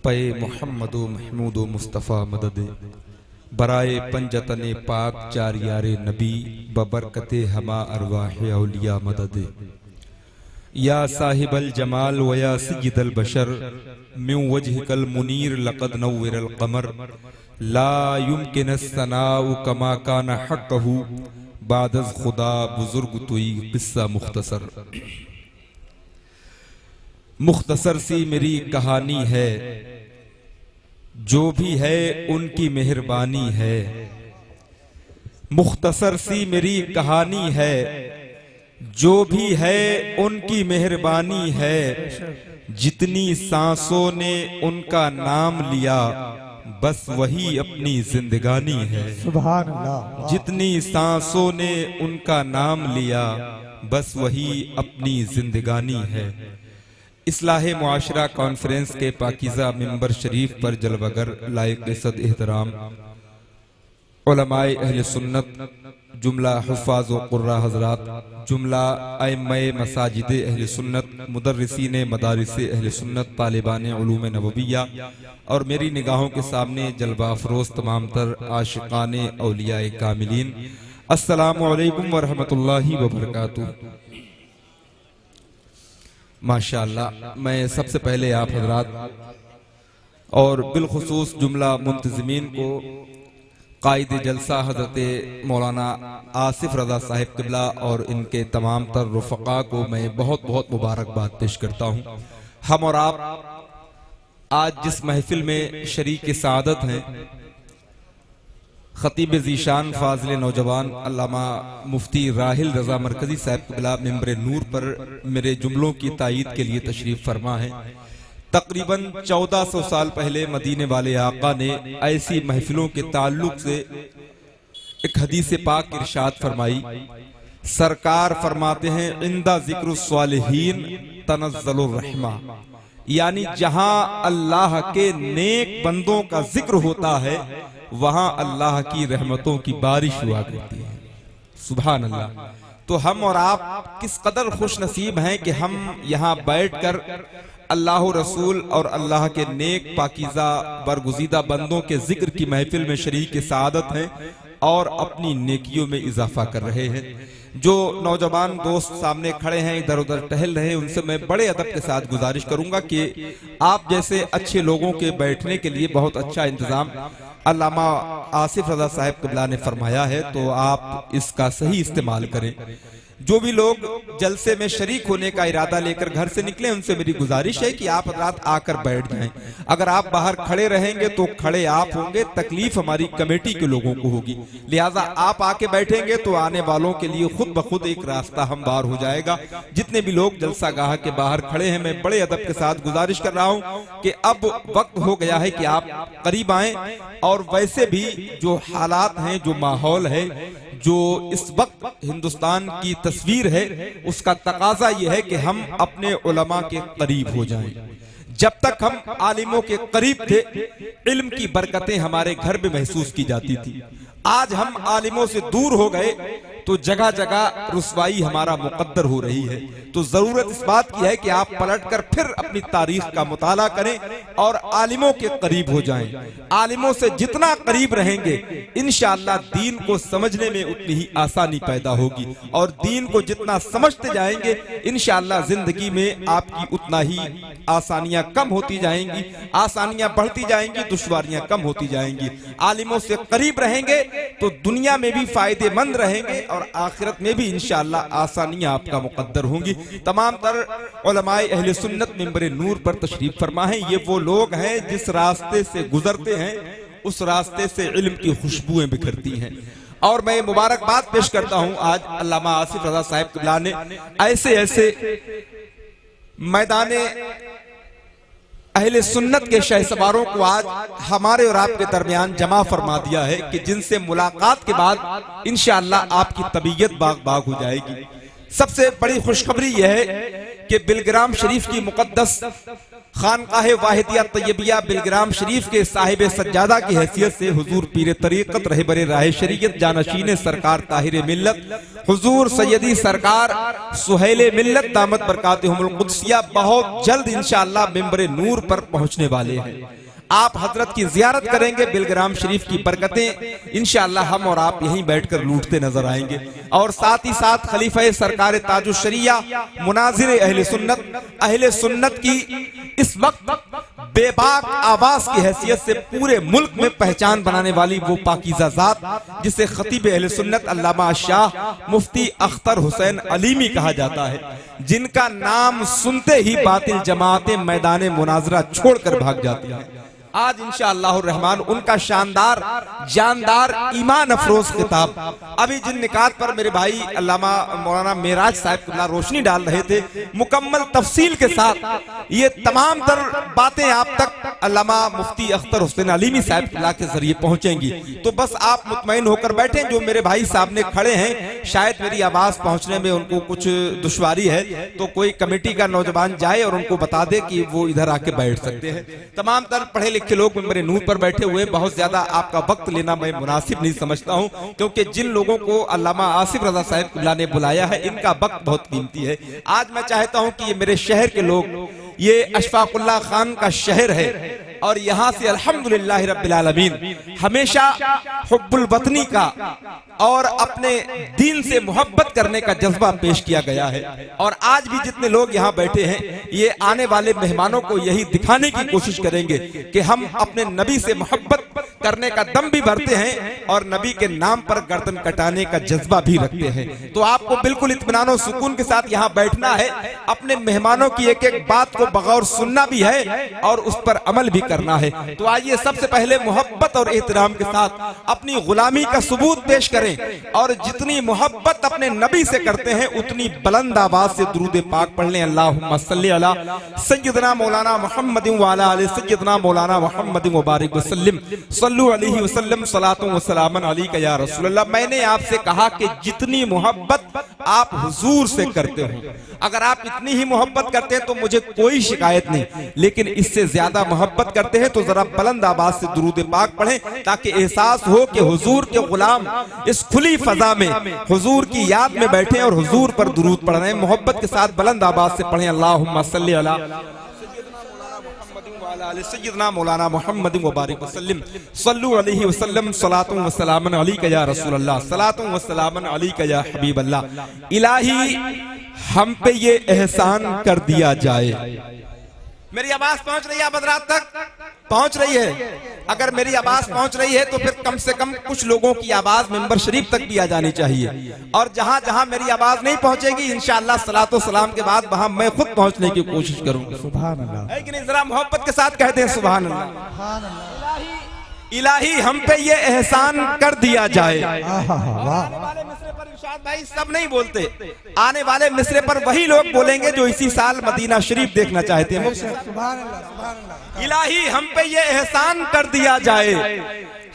पे मोहम्मद महमूद मुस्तफ़ा मदद बराए पंजतने पाक चार यारे नबी बबरकते हमा अरवाह औलिया मदद या साहिबल जमाल वया सय्यदल बशर मिन वजहिकल मुनीर लक़द नव्वरल क़मर ला युमकिन सनाउ कमा काना हक़्क़हु बादज़ खुदा बुजुर्ग तुई किस्सा मुख्तसर। मुख्तसर सी मेरी कहानी है, जो भी है उनकी मेहरबानी है। मुख्तसर सी मेरी कहानी है, जो भी है उनकी मेहरबानी है। जितनी सांसों ने उनका नाम लिया, बस वही अपनी जिंदगानी है। सुभान अल्लाह। जितनी सांसों ने उनका नाम लिया, बस वही अपनी जिंदगानी है। इस्लाहे मुआशरा कॉन्फ्रेंस के पाकीज़ा मिंबर शरीफ पर जलवगर लायक इज़्ज़त एहतराम उलमाए अहले सुन्नत, जुमला हुफ़ाज़ व क़ुर्रा हज़रात, जुमला अइम्माए मसाजिद अहले सुन्नत, मुदर्रिसीन मदारिस अहले सुन्नत, तालिबान उलूम नबविया और मेरी निगाहों के सामने जलवा अफरोज़ तमाम तर आशिक़ाने औलियाए कामिलीन, अस्सलामु अलैकुम व रहमतुल्लाहि व बरकातुहू। माशाअल्लाह, मैं सबसे पहले आप हजरात और बिलखुसूस जुमला मुंतज़मीन को कायद जलसा हज़रत मौलाना आसिफ रज़ा साहिब क़िबला और इनके तमाम तर रुफ़क़ा को मैं बहुत बहुत मुबारकबाद पेश करता हूँ। हम और आप आज जिस महफिल में शरीक सआदत हैं, खतीब ज़ीशान फाज़िल नौजवान अल्लामा मुफ्ती राहिल रज़ा मरकज़ी साहब क़िबला मिंबर नूर पर मेरे जुमलों की तायीद के लिए तशरीफ़ फरमा है। तकरीबन 1400 साल पहले मदीने वाले आका ने ऐसी महफिलों के ताल्लुक से एक हदीस पाक इरशाद फरमाई। सरकार फरमाते हैं, इंदा ज़िक्रुस सालिहीन तनज़्ज़लुर रहमा, यानी जहां अल्लाह के नेक बंदों का जिक्र होता है, वहां अल्लाह की रहमतों की बारिश हुआ करती है। सुभान अल्लाह। तो हम और आप किस कदर खुश नसीब हैं कि हम यहाँ बैठकर अल्लाह रसूल और अल्लाह के नेक पाकीज़ा बरगुज़ीदा बंदों के जिक्र की महफिल में शरीक सआदत हैं और अपनी नेकियों में इजाफा कर रहे हैं। जो नौजवान दोस्त सामने खड़े हैं, इधर उधर टहल रहे हैं, उनसे मैं बड़े अदब के साथ गुजारिश करूंगा कि आप जैसे अच्छे लोगों के बैठने के लिए बहुत अच्छा इंतजाम अल्लामा आसिफ रज़ा साहिब क़िबला ने फरमाया है, तो आप इसका सही इस्तेमाल करें। जो भी लोग जलसे में शरीक होने का इरादा लेकर घर से निकले, उनसे मेरी गुजारिश है कि आप रात आकर बैठ जाएं। अगर आप बाहर खड़े रहेंगे तो खड़े आप होंगे, तकलीफ हमारी कमेटी के लोगों को होगी। लिहाजा आप आके बैठेंगे तो आने वालों के लिए खुद ब खुद एक रास्ता हमवार हो जाएगा। जितने भी लोग जलसा गाह के बाहर खड़े हैं, मैं बड़े अदब के साथ गुजारिश कर रहा हूँ कि अब वक्त हो गया है कि आप करीब आए। और वैसे भी जो हालात हैं, जो माहौल है, जो इस वक्त हिंदुस्तान की तस्वीर है, उसका तकाजा यह है कि हम अपने उलमा के करीब हो जाएं। जब तक हम आलिमों के करीब थे, इल्म की बरकतें हमारे घर में महसूस की जाती थी। आज हम आलिमों से दूर हो गए तो जगह जगह रुसवाई हमारा मुकद्दर हो रही है। तो जरूरत इस बात की है कि आप पलटकर फिर अपनी तारीख का मुताला करें और आलिमों के करीब हो जाएं। आलिमों से जितना करीब रहेंगे, इंशाअल्लाह दीन को समझने में उतनी ही आसानी पैदा होगी, और दीन को जितना समझते जाएंगे, इंशाअल्लाह जिंदगी में आपकी उतना ही आसानियां कम होती जाएंगी, आसानियां बढ़ती जाएंगी, दुश्वारियां कम होती जाएंगी। आलिमों से करीब रहेंगे तो दुनिया में भी फायदेमंद रहेंगे और आखिरत में भी इंशाअल्लाह आसानियां आपका मुकद्दर होंगी। तमाम तर उलमाए अहले सुन्नत मिंबर नूर पर तशरीफ फरमा है। ये वो लोग हैं जिस रास्ते से गुजरते हैं, उस रास्ते से इल्म की खुशबुएं बिखरती हैं। और मैं मुबारकबाद पेश करता हूं, आज अल्लामा आसिफ रज़ा साहिब क़िबला ने ऐसे ऐसे मैदाने अहले सुन्नत के शहसवारों को आज हमारे और आपके दरमियान जमा फरमा दिया है कि जिनसे मुलाकात के बाद इंशाअल्लाह आपकी तबीयत बाग बाग हो जाएगी। सबसे बड़ी खुशखबरी यह है कि बिलग्राम शरीफ की मुकद्दस खानकाहे वाहिदिया तैयबिया बिलग्राम शरीफ के साहिब सज्जादा की हैसियत से हुजूर पीर तरीक़त रहबरे राह शरीयत जानशीन सरकार ताहिर मिल्लत हुजूर सैयदी सरकार सुहेले मिल्लत दामत बरकातहुमुल कुद्सिया बहुत जल्द इंशाअल्लाह मिंबर नूर पर पहुंचने वाले हैं। आप हजरत की जियारत करेंगे, बिलग्राम शरीफ की बरकतें इंशाअल्लाह हम और आप यहीं बैठकर लूटते नजर आएंगे। और साथ ही साथ खलीफा सरकार ताजुश शरिया मुनाजिर अहले सुन्नत की इस वक्त बेबाक आवाज की हैसियत से पूरे मुल्क में पहचान बनाने वाली वो पाकीज़ा जात जिसे खतीब अहले सुन्नत अल्लामा शाह मुफ्ती अख्तर हुसैन अलीमी कहा जाता है, जिनका नाम सुनते ही बातिल जमातें मैदान मुनाजरा छोड़कर भाग जाती हैं। आज इंशाअल्लाह रहमान उनका शानदार जानदार ईमान अफरोज किताब अभी जिन निकात पर मेरे भाई अल्लामा मौलाना मेराज साहब रोशनी डाल रहे थे, मुकम्मल तफसील के साथ ये तमाम तर बातें आप तक अल्लामा मुफ्ती अख्तर हुसैन अलीमी साहब के जरिए पहुंचेंगी। तो बस आप मुतमईन होकर बैठे, जो मेरे भाई सामने खड़े हैं शायद मेरी आवाज पहुंचने में उनको कुछ दुश्वारी है, तो कोई कमेटी का नौजवान जाए और उनको बता दे कि वो इधर आके बैठ सकते हैं। तमाम तर पढ़े के लोग मेरे नूर पर बैठे हुए, बहुत ज्यादा आपका वक्त लेना मैं मुनासिब नहीं समझता हूं, क्योंकि जिन लोगों को अल्लामा आसिफ रजा साहब ने बुलाया है इनका वक्त बहुत कीमती है। आज मैं चाहता हूं कि ये मेरे शहर के लोग, ये अशफाकुल्लाह खान का शहर है और यहाँ से अल्हम्दुलिल्लाह रब्बिल आलमीन हमेशा हुब्बुल वतनी का और अपने दीन से मोहब्बत करने का जज्बा पेश किया गया है। और आज भी जितने लोग यहाँ बैठे हैं ये आने वाले मेहमानों को यही दिखाने की कोशिश करेंगे कि हम अपने नबी से मोहब्बत करने का दम भी भरते हैं और नबी के नाम पर गर्दन कटाने का जज्बा भी रखते हैं। तो आपको बिल्कुल इत्मीनान और सुकून के साथ यहाँ बैठना है, अपने मेहमानों की एक एक बात को बगौर सुनना भी है और उस पर अमल भी करना है। तो आइए सबसे पहले मोहब्बत और एहतराम के साथ अपनी गुलामी का सबूत पेश करें और जितनी मोहब्बत अपने नबी से करते हैं उतनी बुलंद आवाज से दुरूद पाक पढ़ लें। अल्लाहुम्मा सल्ली अला सय्यदना मौलाना मुहम्मदिन व अला आलि सय्यदना मौलाना मुहम्मदिन व बारिक वसल्लम सल्लु अलैहि वसल्लम सलातु व सलामन अलैका या रसूलल्लाह। मैंने आपसे कहा कि जितनी मोहब्बत आप हुजूर से करते हो, अगर आप इतनी ही मोहब्बत करते हैं तो मुझे कोई शिकायत नहीं, लेकिन इससे ज्यादा मोहब्बत करते हैं तो जरा बुलंद आवाज से दुरूद पाक पढ़ें ताकि एहसास हो कि हुजूर के गुलाम इस खुली फजा में हुजूर की याद में बैठे और हुजूर पर दुरूद पढ़ रहे हैं। मोहब्बत के साथ बुलंद आवाज से पढ़ें अल्लाहुम्मा सल्ली अला सय्यदना मौलाना मुहम्मदिन व बारिक वसल्लम सल्लु अलैहि वसल्लम सलातु व सलामन अलैका या रसूलल्लाह सलातु व सलामन अलैका या हबीबल्लाह। इलाही हम पे ये एहसान कर दिया जाए। मेरी आवाज पहुंच रही है आप हज़रात तक? पहुंच रही है? अगर मेरी आवाज पहुंच रही है तो फिर कम से कम कुछ लोगों की आवाज मिंबर शरीफ तक भी आ जानी चाहिए, और जहां जहां मेरी आवाज नहीं पहुंचेगी इंशाअल्लाह सलातो सलाम के बाद वहां मैं खुद पहुंचने की कोशिश करूंगा। सुभान अल्लाह है कि नहीं? जरा मोहब्बत के साथ कहते हैं सुभान अल्लाह। इलाही हम पे ये एहसान कर दिया जाए। आने वाले मिसरे पर इरशाद भाई सब नहीं बोलते, आने वाले मिसरे पर वही लोग बोलेंगे जो इसी साल मदीना शरीफ देखना चाहते हैं। इलाही हम पे ये एहसान कर दिया जाए,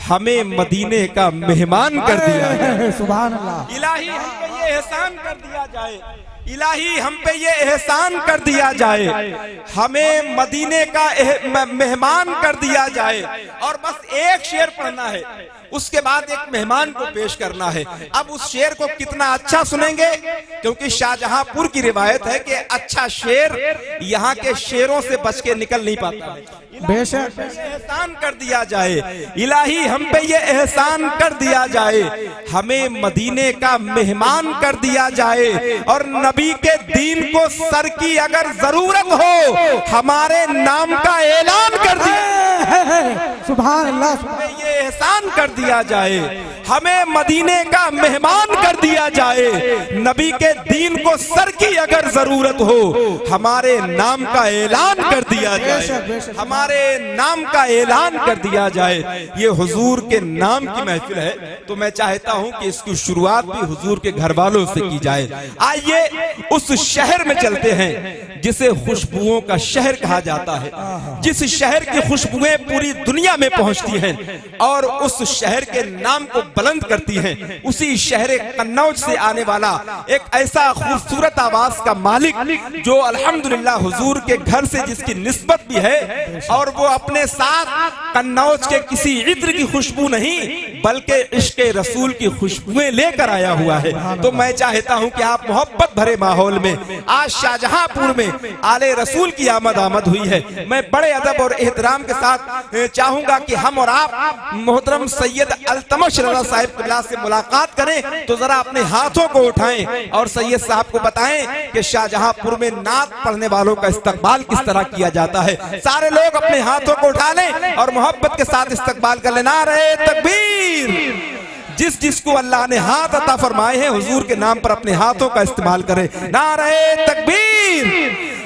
हमें मदीने का मेहमान कर दिया जाए। सुभान अल्लाह। इलाही हम पे ये एहसान कर दिया जाए, इलाही हम पे ये एहसान कर दिया जाए, हमें मदीने का मेहमान कर दिया जाए। और बस एक शेर पढ़ना है, उसके बाद एक मेहमान को पेश करना है। अब उस शेर को कितना अच्छा सुनेंगे, क्योंकि शाहजहांपुर की रिवायत है कि अच्छा शेर यहाँ के शेरों से बच के निकल नहीं पाता। बेशक एहसान कर दिया जाए, इलाही हम पे ये एहसान कर दिया जाए, हमें मदीने का मेहमान कर दिया जाए। और नबी के दीन को सर की अगर जरूरत हो हमारे नाम का ऐलान कर दिया। सुभान अल्लाह। ये एहसान कर दिया जाए, हमें मदीने का मेहमान कर दिया जाए। नबी के दीन को सर की अगर जरूरत हो हमारे नाम का ऐलान कर दिया जाए, हमारे नाम का ऐलान कर दिया जाए। ये हुजूर के नाम की महफिल है, तो मैं चाहता हूं कि इसकी शुरुआत भी हुजूर के घर वालों से की जाए। आइए उस शहर में चलते हैं जिसे खुशबुओं का शहर कहा जाता है, जिस शहर की खुशबुएं पूरी दुनिया में पहुंचती हैं। और और उस शहर के नाम को बुलंद करती हैं। उसी शहर कन्नौज से आने वाला एक ऐसा खूबसूरत आवाज का मालिक जो अल्हम्दुलिल्लाह हुजूर के घर से जिसकी निस्बत भी है, और वो अपने साथ कन्नौज के किसी इत्र की खुशबू नहीं बल्कि इश्क़े रसूल की खुशबुएं लेकर आया हुआ है। तो मैं चाहता हूं कि आप मोहब्बत भरे माहौल में, आज शाहजहांपुर में आले रसूल की आमद हुई है। मैं बड़े अदब और एहतराम के साथ चाहूंगा कि हम और आप मोहतरम सैयद अल्तमश रज़ा साहिब क़िबला से मुलाकात करें। तो जरा अपने हाथों को उठाएं और सैयद साहब को बताएं कि शाहजहांपुर में नात पढ़ने वालों का इस्तकबाल किस तरह किया जाता है। सारे लोग अपने हाथों को उठा लें और मोहब्बत के साथ इस्तकबाल कर लेना। नारे तकबीर। जिसको अल्लाह ने हाथ अता फरमाए हैं हुजूर के नाम पर अपने हाथों का इस्तेमाल करें। नारे तकबीर,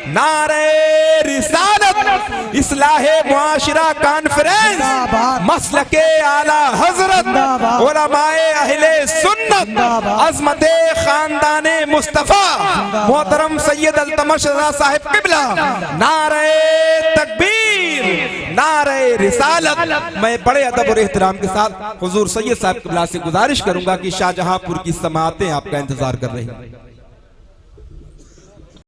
नारे रिसालत, इस्लाहे मुआशिरा कॉन्फ्रेंस, मसलके आला हजरत, उलमाए अहले सुन्नत, अज़मते खानदाने मुस्तफा मोहतरम सैयद अल्तमश रज़ा साहिब क़िबला। नारे तकबीर, नारे रिसालत। मैं बड़े अदब और एहतराम के साथ हुजूर सैयद साहिब क़िबला से गुजारिश करूंगा कि शाहजहांपुर की समाअतें आपका इंतजार कर रही हैं।